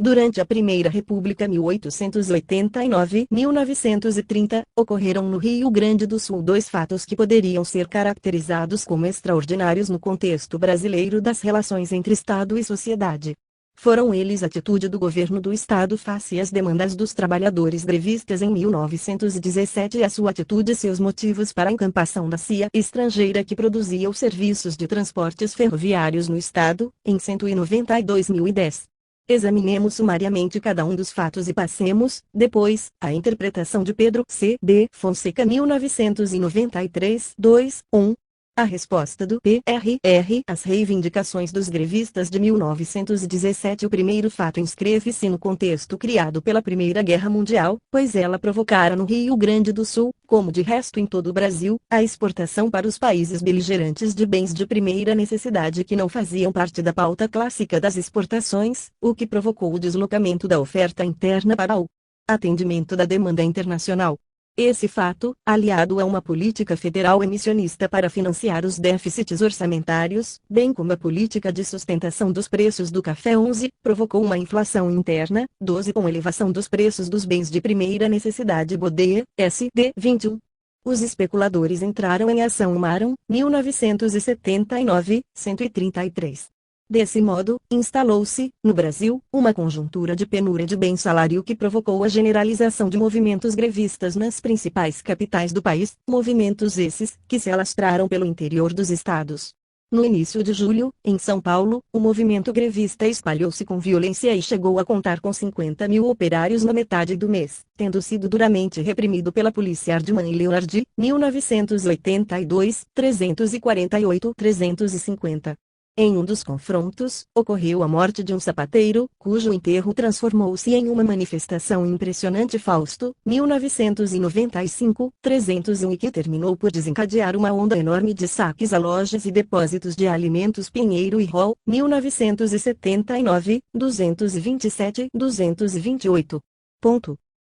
Durante a Primeira República 1889-1930, ocorreram no Rio Grande do Sul dois fatos que poderiam ser caracterizados como extraordinários no contexto brasileiro das relações entre Estado e sociedade. Foram eles a atitude do governo do Estado face às demandas dos trabalhadores grevistas em 1917 e a sua atitude e seus motivos para a encampação da CIA estrangeira que produzia os serviços de transportes ferroviários no Estado, em 190/2010. Examinemos sumariamente cada um dos fatos e passemos, depois, à interpretação de Pedro C. D. Fonseca 1993-2-1. A resposta do PRR às reivindicações dos grevistas de 1917. O primeiro fato inscreve-se no contexto criado pela Primeira Guerra Mundial, pois ela provocara no Rio Grande do Sul, como de resto em todo o Brasil, a exportação para os países beligerantes de bens de primeira necessidade que não faziam parte da pauta clássica das exportações, o que provocou o deslocamento da oferta interna para o atendimento da demanda internacional. Esse fato, aliado a uma política federal emissionista para financiar os déficits orçamentários, bem como a política de sustentação dos preços do café 11, provocou uma inflação interna, 12 com elevação dos preços dos bens de primeira necessidade Bodeia, SD 21. Os especuladores entraram em ação Maram, 1979, 133. Desse modo, instalou-se, no Brasil, uma conjuntura de penúria de bem-salário que provocou a generalização de movimentos grevistas nas principais capitais do país, movimentos esses, que se alastraram pelo interior dos estados. No início de julho, em São Paulo, o movimento grevista espalhou-se com violência e chegou a contar com 50.000 operários na metade do mês, tendo sido duramente reprimido pela polícia Hardman e Leonardi, 1982, 348-350. Em um dos confrontos, ocorreu a morte de um sapateiro, cujo enterro transformou-se em uma manifestação impressionante. Fausto, 1995, 301 e que terminou por desencadear uma onda enorme de saques a lojas e depósitos de alimentos. Pinheiro e Hall, 1979, 227-228.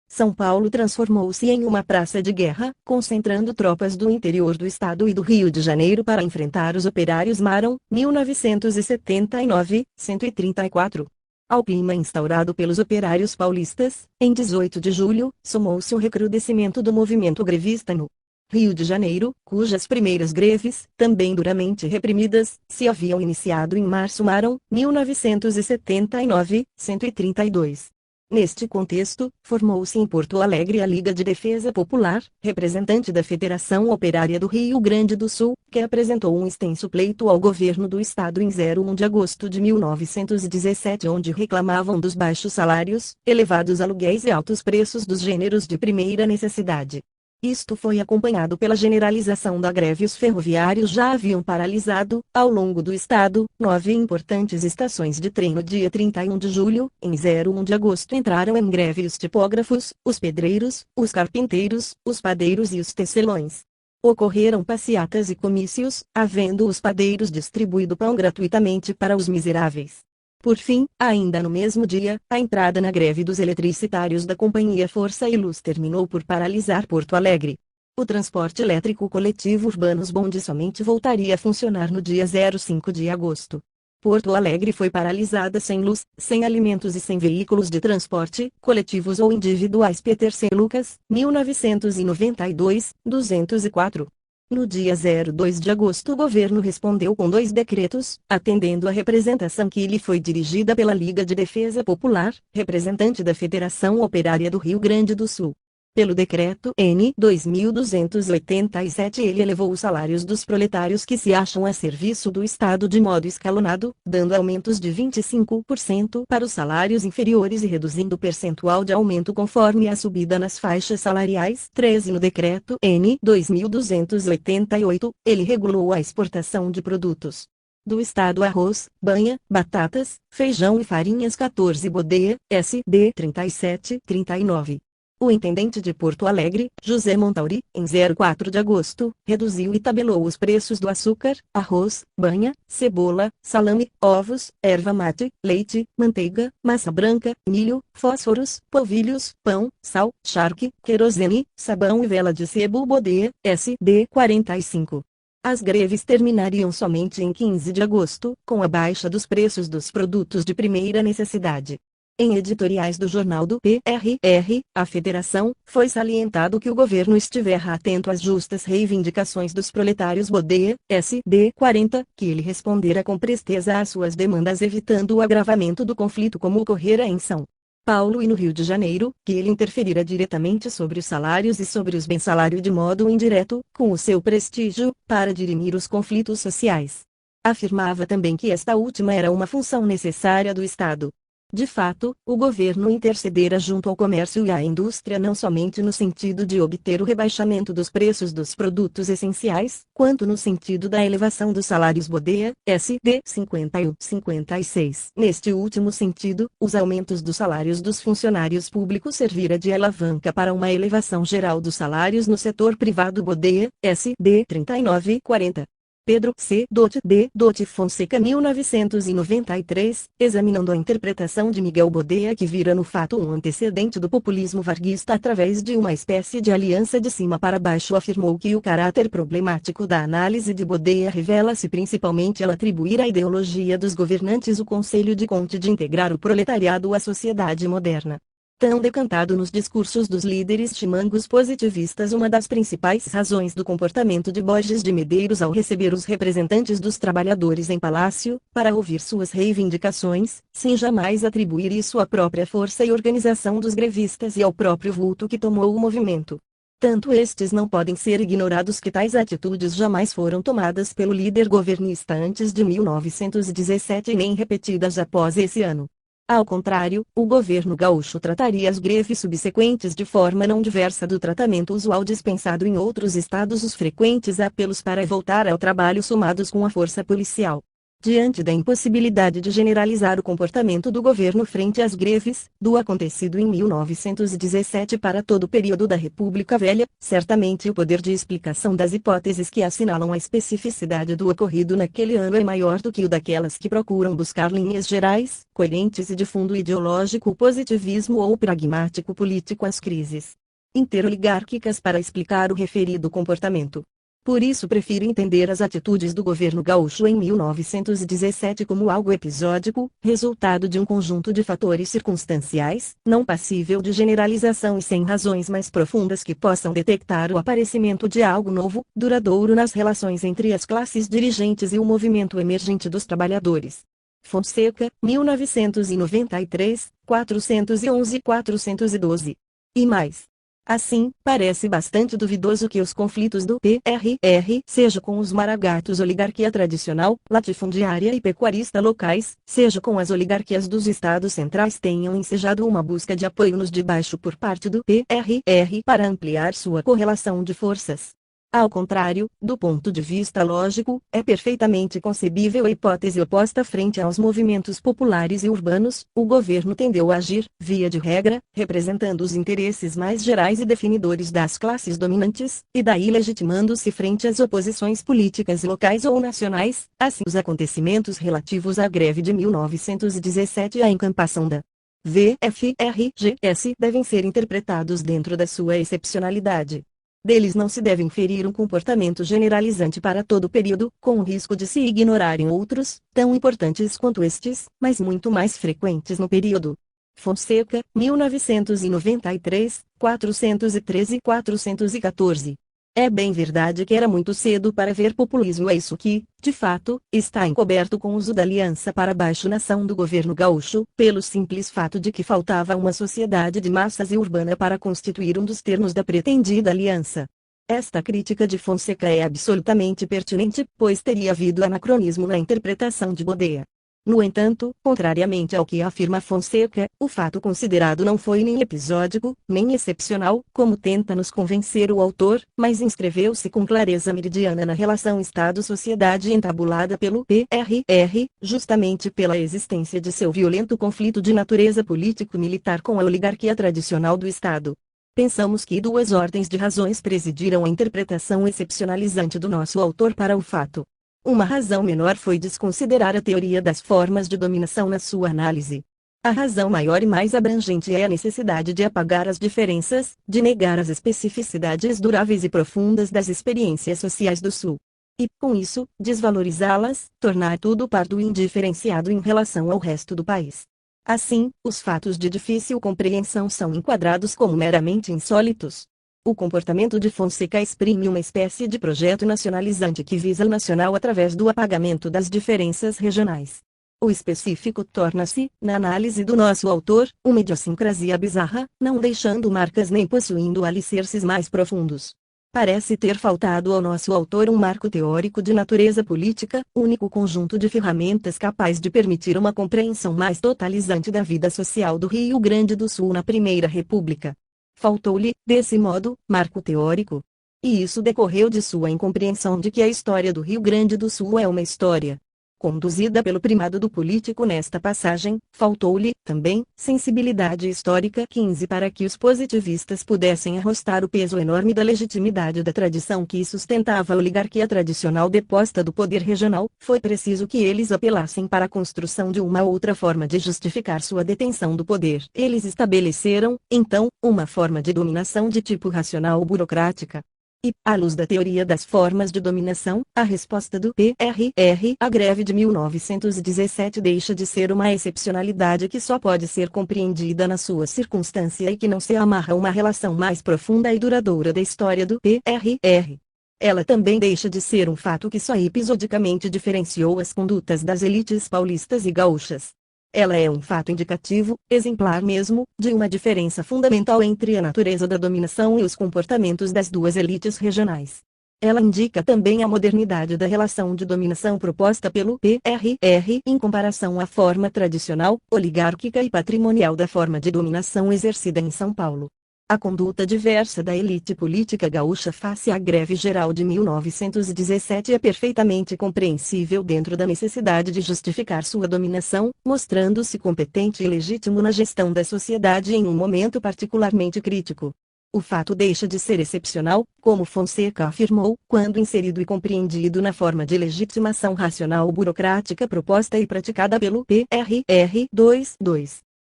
São Paulo transformou-se em uma praça de guerra, concentrando tropas do interior do estado e do Rio de Janeiro para enfrentar os operários. Maram, 1979, 134. Ao clima instaurado pelos operários paulistas, em 18 de julho, somou-se o recrudescimento do movimento grevista no Rio de Janeiro, cujas primeiras greves, também duramente reprimidas, se haviam iniciado em março. Maram, 1979, 132. Neste contexto, formou-se em Porto Alegre a Liga de Defesa Popular, representante da Federação Operária do Rio Grande do Sul, que apresentou um extenso pleito ao governo do estado em 1 de agosto de 1917, onde reclamavam dos baixos salários, elevados aluguéis e altos preços dos gêneros de primeira necessidade. Isto foi acompanhado pela generalização da greve. Os ferroviários já haviam paralisado, ao longo do estado, 9 importantes estações de trem. No dia 31 de julho, em 1 de agosto entraram em greve os tipógrafos, os pedreiros, os carpinteiros, os padeiros e os tecelões. Ocorreram passeatas e comícios, havendo os padeiros distribuído pão gratuitamente para os miseráveis. Por fim, ainda no mesmo dia, a entrada na greve dos eletricitários da Companhia Força e Luz terminou por paralisar Porto Alegre. O transporte elétrico coletivo Urbanos Bonde somente voltaria a funcionar no dia 5 de agosto. Porto Alegre foi paralisada sem luz, sem alimentos e sem veículos de transporte, coletivos ou individuais. Peter C. Lucas, 1992, 204. No dia 2 de agosto o governo respondeu com 2 decretos, atendendo à representação que lhe foi dirigida pela Liga de Defesa Popular, representante da Federação Operária do Rio Grande do Sul. Pelo decreto N. 2287 ele elevou os salários dos proletários que se acham a serviço do Estado de modo escalonado, dando aumentos de 25% para os salários inferiores e reduzindo o percentual de aumento conforme a subida nas faixas salariais. 13 No decreto N. 2288, ele regulou a exportação de produtos do Estado: arroz, banha, batatas, feijão e farinhas. 14 Bodeia, SD 3739. O intendente de Porto Alegre, José Montauri, em 4 de agosto, reduziu e tabelou os preços do açúcar, arroz, banha, cebola, salame, ovos, erva mate, leite, manteiga, massa branca, milho, fósforos, polvilhos, pão, sal, charque, querosene, sabão e vela de sebo. Bodeia, SD 45. As greves terminariam somente em 15 de agosto, com a baixa dos preços dos produtos de primeira necessidade. Em editoriais do jornal do PRR, a Federação, foi salientado que o governo estivera atento às justas reivindicações dos proletários Bodeia, SD 40, que ele respondera com presteza às suas demandas evitando o agravamento do conflito como ocorrera em São Paulo e no Rio de Janeiro, que ele interferira diretamente sobre os salários e sobre os bens-salário de modo indireto, com o seu prestígio, para dirimir os conflitos sociais. Afirmava também que esta última era uma função necessária do Estado. De fato, o governo intercedera junto ao comércio e à indústria não somente no sentido de obter o rebaixamento dos preços dos produtos essenciais, quanto no sentido da elevação dos salários Bodeia, SD 50 e 56. Neste último sentido, os aumentos dos salários dos funcionários públicos servira de alavanca para uma elevação geral dos salários no setor privado Bodeia, SD 39 e 40. Pedro C. Dotti Fonseca 1993, examinando a interpretação de Miguel Bodeia que vira no fato um antecedente do populismo varguista através de uma espécie de aliança de cima para baixo, afirmou que o caráter problemático da análise de Bodeia revela-se principalmente ao atribuir à ideologia dos governantes o conselho de Conte de integrar o proletariado à sociedade moderna. Tão decantado nos discursos dos líderes chimangos positivistas, uma das principais razões do comportamento de Borges de Medeiros ao receber os representantes dos trabalhadores em palácio, para ouvir suas reivindicações, sem jamais atribuir isso à própria força e organização dos grevistas e ao próprio vulto que tomou o movimento. Tanto estes não podem ser ignorados que tais atitudes jamais foram tomadas pelo líder governista antes de 1917 e nem repetidas após esse ano. Ao contrário, o governo gaúcho trataria as greves subsequentes de forma não diversa do tratamento usual dispensado em outros estados. Os frequentes apelos para voltar ao trabalho somados com a força policial. Diante da impossibilidade de generalizar o comportamento do governo frente às greves, do acontecido em 1917 para todo o período da República Velha, certamente o poder de explicação das hipóteses que assinalam a especificidade do ocorrido naquele ano é maior do que o daquelas que procuram buscar linhas gerais, coerentes e de fundo ideológico, positivismo ou pragmático político às crises interoligárquicas para explicar o referido comportamento. Por isso prefiro entender as atitudes do governo gaúcho em 1917 como algo episódico, resultado de um conjunto de fatores circunstanciais, não passível de generalização e sem razões mais profundas que possam detectar o aparecimento de algo novo, duradouro nas relações entre as classes dirigentes e o movimento emergente dos trabalhadores. Fonseca, 1993, 411-412. E mais. Assim, parece bastante duvidoso que os conflitos do PRR, seja com os maragatos oligarquia tradicional, latifundiária e pecuarista locais, seja com as oligarquias dos estados centrais, tenham ensejado uma busca de apoio nos de baixo por parte do PRR para ampliar sua correlação de forças. Ao contrário, do ponto de vista lógico, é perfeitamente concebível a hipótese oposta frente aos movimentos populares e urbanos. O governo tendeu a agir, via de regra, representando os interesses mais gerais e definidores das classes dominantes, e daí legitimando-se frente às oposições políticas locais ou nacionais. Assim, os acontecimentos relativos à greve de 1917 e à encampação da VFRGS devem ser interpretados dentro da sua excepcionalidade. Deles não se deve inferir um comportamento generalizante para todo o período, com o risco de se ignorarem outros, tão importantes quanto estes, mas muito mais frequentes no período. Fonseca, 1993, 413-414. É bem verdade que era muito cedo para ver populismo, é isso que, de fato, está encoberto com o uso da aliança para baixo-nação do governo gaúcho, pelo simples fato de que faltava uma sociedade de massas e urbana para constituir um dos termos da pretendida aliança. Esta crítica de Fonseca é absolutamente pertinente, pois teria havido anacronismo na interpretação de Bodeia. No entanto, contrariamente ao que afirma Fonseca, o fato considerado não foi nem episódico, nem excepcional, como tenta nos convencer o autor, mas inscreveu-se com clareza meridiana na relação Estado-sociedade entabulada pelo PRR, justamente pela existência de seu violento conflito de natureza político-militar com a oligarquia tradicional do Estado. Pensamos que duas ordens de razões presidiram a interpretação excepcionalizante do nosso autor para o fato. Uma razão menor foi desconsiderar a teoria das formas de dominação na sua análise. A razão maior e mais abrangente é a necessidade de apagar as diferenças, de negar as especificidades duráveis e profundas das experiências sociais do Sul. E, com isso, desvalorizá-las, tornar tudo pardo e indiferenciado em relação ao resto do país. Assim, os fatos de difícil compreensão são enquadrados como meramente insólitos. O comportamento de Fonseca exprime uma espécie de projeto nacionalizante que visa o nacional através do apagamento das diferenças regionais. O específico torna-se, na análise do nosso autor, uma idiosincrasia bizarra, não deixando marcas nem possuindo alicerces mais profundos. Parece ter faltado ao nosso autor um marco teórico de natureza política, único conjunto de ferramentas capaz de permitir uma compreensão mais totalizante da vida social do Rio Grande do Sul na Primeira República. Faltou-lhe, desse modo, marco teórico. E isso decorreu de sua incompreensão de que a história do Rio Grande do Sul é uma história conduzida pelo primado do político nesta passagem. Faltou-lhe, também, sensibilidade histórica 15 para que os positivistas pudessem arrostar o peso enorme da legitimidade da tradição que sustentava a oligarquia tradicional deposta do poder regional. Foi preciso que eles apelassem para a construção de uma outra forma de justificar sua detenção do poder. Eles estabeleceram, então, uma forma de dominação de tipo racional burocrática. E, à luz da teoria das formas de dominação, a resposta do PRR à greve de 1917 deixa de ser uma excepcionalidade que só pode ser compreendida na sua circunstância e que não se amarra a uma relação mais profunda e duradoura da história do PRR. Ela também deixa de ser um fato que só episodicamente diferenciou as condutas das elites paulistas e gaúchas. Ela é um fato indicativo, exemplar mesmo, de uma diferença fundamental entre a natureza da dominação e os comportamentos das duas elites regionais. Ela indica também a modernidade da relação de dominação proposta pelo PRR em comparação à forma tradicional, oligárquica e patrimonial da forma de dominação exercida em São Paulo. A conduta diversa da elite política gaúcha face à greve geral de 1917 é perfeitamente compreensível dentro da necessidade de justificar sua dominação, mostrando-se competente e legítimo na gestão da sociedade em um momento particularmente crítico. O fato deixa de ser excepcional, como Fonseca afirmou, quando inserido e compreendido na forma de legitimação racional burocrática proposta e praticada pelo PRR. 2.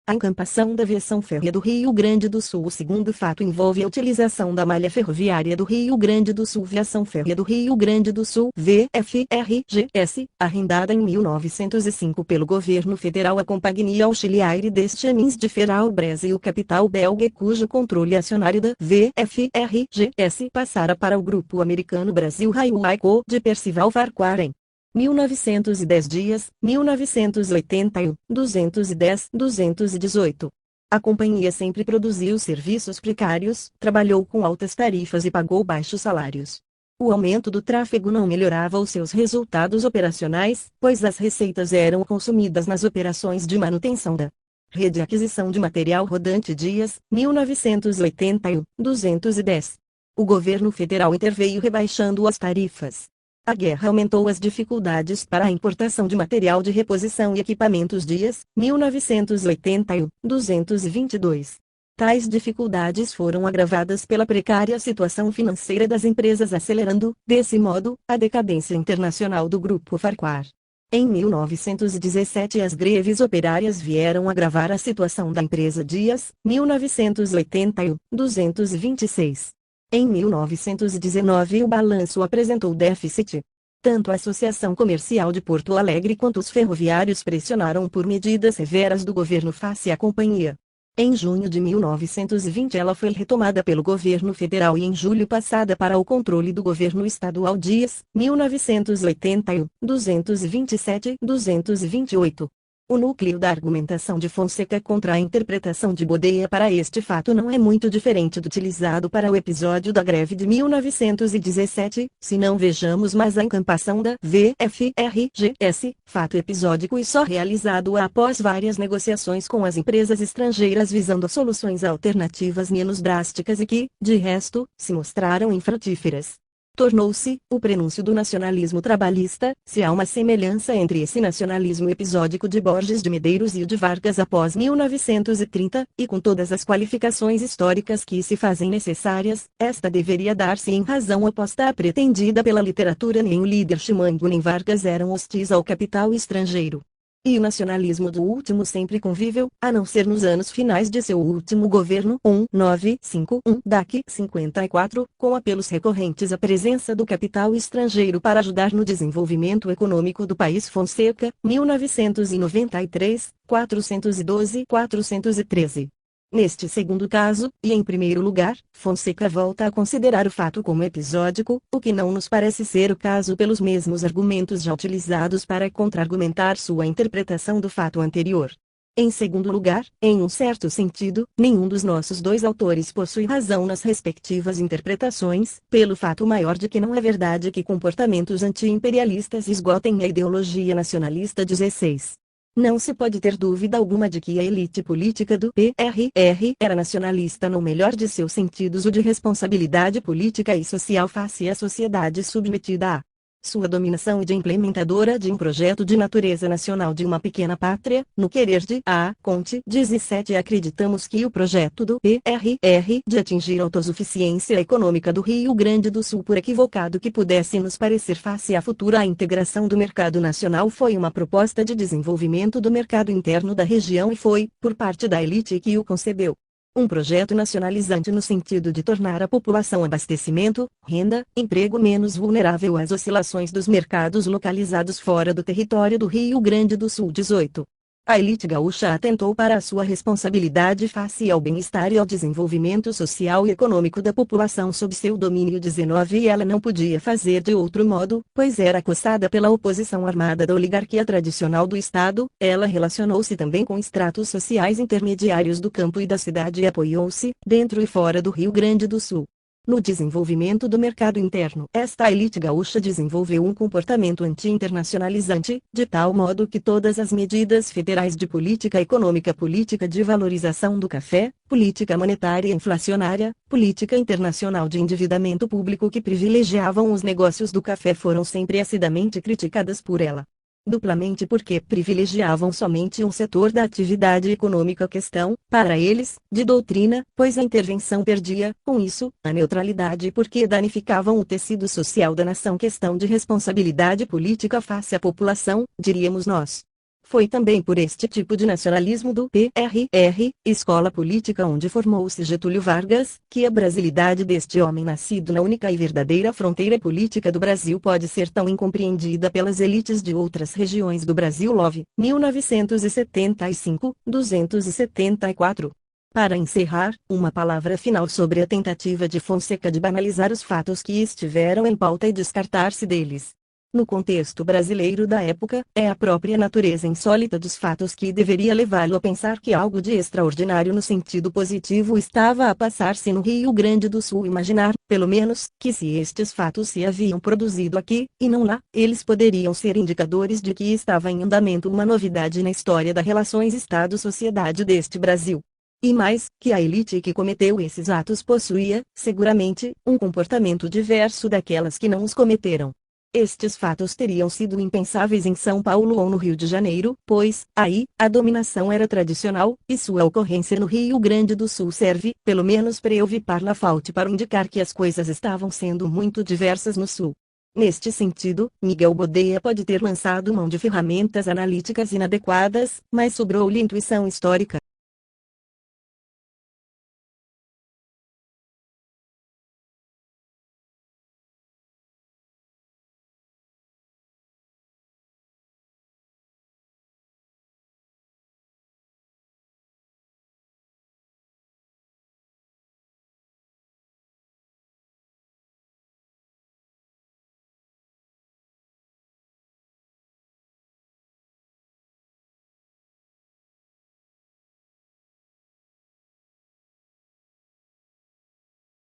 A encampação da viação férrea do Rio Grande do Sul. O segundo fato envolve a utilização da malha ferroviária do Rio Grande do Sul. Viação férrea do Rio Grande do Sul, VFRGS, arrendada em 1905 pelo governo federal à Companhia Auxiliar des Chemins de Fer Brasil capital belga cujo controle acionário da VFRGS passara para o grupo americano Brasil Railway Co. de Percival Farquhar em 1910 dias, 1981, 210, 218. A companhia sempre produziu serviços precários, trabalhou com altas tarifas e pagou baixos salários. O aumento do tráfego não melhorava os seus resultados operacionais, pois as receitas eram consumidas nas operações de manutenção da rede de aquisição de material rodante dias, 1981, 210. O governo federal interveio rebaixando as tarifas. A guerra aumentou as dificuldades para a importação de material de reposição e equipamentos dias, 1981, 222. Tais dificuldades foram agravadas pela precária situação financeira das empresas acelerando, desse modo, a decadência internacional do grupo Farquhar. Em 1917 as greves operárias vieram agravar a situação da empresa Dias, 1981, 226. Em 1919 o balanço apresentou déficit. Tanto a Associação Comercial de Porto Alegre quanto os ferroviários pressionaram por medidas severas do governo face à companhia. Em junho de 1920 ela foi retomada pelo governo federal e em julho passada para o controle do governo estadual Dias, 1981, 227, 228. O núcleo da argumentação de Fonseca contra a interpretação de Bodeia para este fato não é muito diferente do utilizado para o episódio da greve de 1917, se não vejamos mais a encampação da VFRGS, fato episódico e só realizado após várias negociações com as empresas estrangeiras visando soluções alternativas menos drásticas e que, de resto, se mostraram infrutíferas. Tornou-se, o prenúncio do nacionalismo trabalhista, se há uma semelhança entre esse nacionalismo episódico de Borges de Medeiros e o de Vargas após 1930, e com todas as qualificações históricas que se fazem necessárias, esta deveria dar-se em razão oposta à pretendida pela literatura. Nem o líder Chimango nem Vargas eram hostis ao capital estrangeiro. E o nacionalismo do último sempre conviveu, a não ser nos anos finais de seu último governo 1951 DAC 54, com apelos recorrentes à presença do capital estrangeiro para ajudar no desenvolvimento econômico do país. Fonseca, 1993, 412-413. Neste segundo caso, e em primeiro lugar, Fonseca volta a considerar o fato como episódico, o que não nos parece ser o caso pelos mesmos argumentos já utilizados para contra-argumentar sua interpretação do fato anterior. Em segundo lugar, em um certo sentido, nenhum dos nossos dois autores possui razão nas respectivas interpretações, pelo fato maior de que não é verdade que comportamentos anti-imperialistas esgotem a ideologia nacionalista. 16. Não se pode ter dúvida alguma de que a elite política do PRR era nacionalista no melhor de seus sentidos, o de responsabilidade política e social face à sociedade submetida a sua dominação e de implementadora de um projeto de natureza nacional de uma pequena pátria, no querer de A. Conte 17. Acreditamos que o projeto do PRR de atingir a autossuficiência econômica do Rio Grande do Sul, por equivocado que pudesse nos parecer face à futura integração do mercado nacional, foi uma proposta de desenvolvimento do mercado interno da região e foi, por parte da elite que o concebeu, um projeto nacionalizante no sentido de tornar a população abastecimento, renda, emprego menos vulnerável às oscilações dos mercados localizados fora do território do Rio Grande do Sul. 18. A elite gaúcha atentou para a sua responsabilidade face ao bem-estar e ao desenvolvimento social e econômico da população sob seu domínio. 19. E ela não podia fazer de outro modo, pois era acossada pela oposição armada da oligarquia tradicional do Estado. Ela relacionou-se também com estratos sociais intermediários do campo e da cidade e apoiou-se, dentro e fora do Rio Grande do Sul, no desenvolvimento do mercado interno. Esta elite gaúcha desenvolveu um comportamento anti-internacionalizante, de tal modo que todas as medidas federais de política econômica, política de valorização do café, política monetária e inflacionária, política internacional de endividamento público que privilegiavam os negócios do café foram sempre acidamente criticadas por ela. Duplamente porque privilegiavam somente um setor da atividade econômica, questão, para eles, de doutrina, pois a intervenção perdia, com isso, a neutralidade, porque danificavam o tecido social da nação, questão de responsabilidade política face à população, diríamos nós. Foi também por este tipo de nacionalismo do PRR, escola política onde formou-se Getúlio Vargas, que a brasilidade deste homem nascido na única e verdadeira fronteira política do Brasil pode ser tão incompreendida pelas elites de outras regiões do Brasil. Love, 1975, 274. Para encerrar, uma palavra final sobre a tentativa de Fonseca de banalizar os fatos que estiveram em pauta e descartar-se deles. No contexto brasileiro da época, é a própria natureza insólita dos fatos que deveria levá-lo a pensar que algo de extraordinário no sentido positivo estava a passar-se no Rio Grande do Sul. Imaginar, pelo menos, que se estes fatos se haviam produzido aqui, e não lá, eles poderiam ser indicadores de que estava em andamento uma novidade na história das relações Estado-sociedade deste Brasil. E mais, que a elite que cometeu esses atos possuía, seguramente, um comportamento diverso daquelas que não os cometeram. Estes fatos teriam sido impensáveis em São Paulo ou no Rio de Janeiro, pois, aí, a dominação era tradicional, e sua ocorrência no Rio Grande do Sul serve, pelo menos preuve par la faute, para indicar que as coisas estavam sendo muito diversas no Sul. Neste sentido, Miguel Bodeia pode ter lançado mão de ferramentas analíticas inadequadas, mas sobrou-lhe intuição histórica.